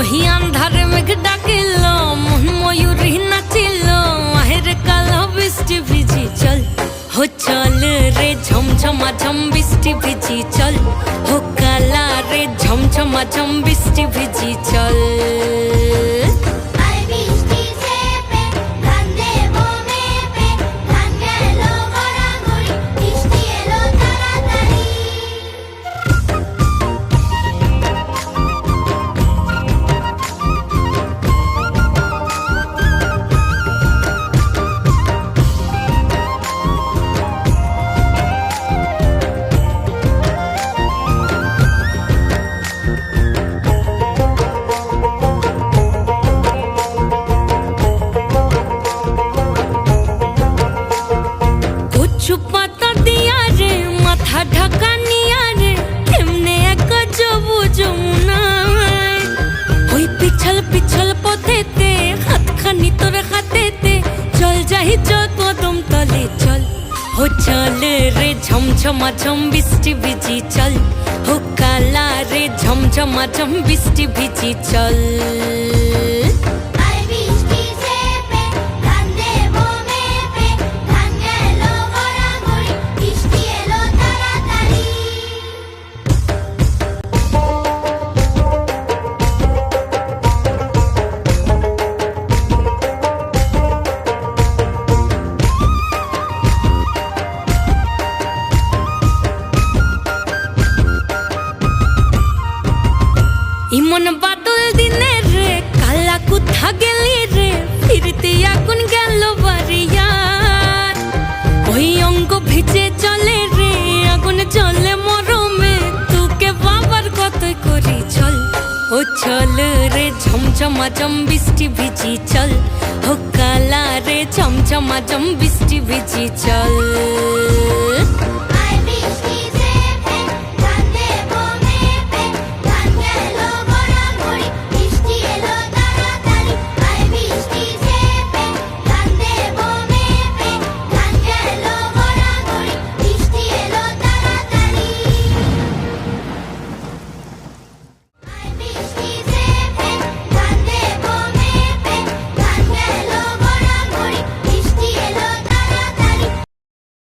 ওহি আন্ধারে মেঘ ডাকিল মন ময়ূরী নাচিল আহের কালো বৃষ্টি ভিজি চল হো চল রে ঝমঝমা ঝম বৃষ্টি ভিজি চল হো কালা রে ঝমঝমা ঝম বৃষ্টি ভিজি চল পাতা দিয়া রে মাথা ঢাকা নিয়া রে এমনে এক যাবো যমুনায় ওই পিছল পিছল পথেতে হাতখানি তোর হাতেতে চল যাই চল কদম তলে চল হো চল রে ঝমঝমা ঝম বৃষ্টি ভিজি চল হো কালা রে ঝমঝমা ঝম বৃষ্টি ভিজি চল ইমন বাদল দিনে রে কালা কোথা গেলি রে ফিরতে আগুন গেল বাড়িয়ার ওই অঙ্গ ভিজে চলে রে আগুন চলে মরমে তোকে বাবার কতই করি চল ও চল রে ঝমঝমা ঝম বৃষ্টি ভিজি চল ও কালা রে ঝমঝমা ঝম বৃষ্টি ভিজি চল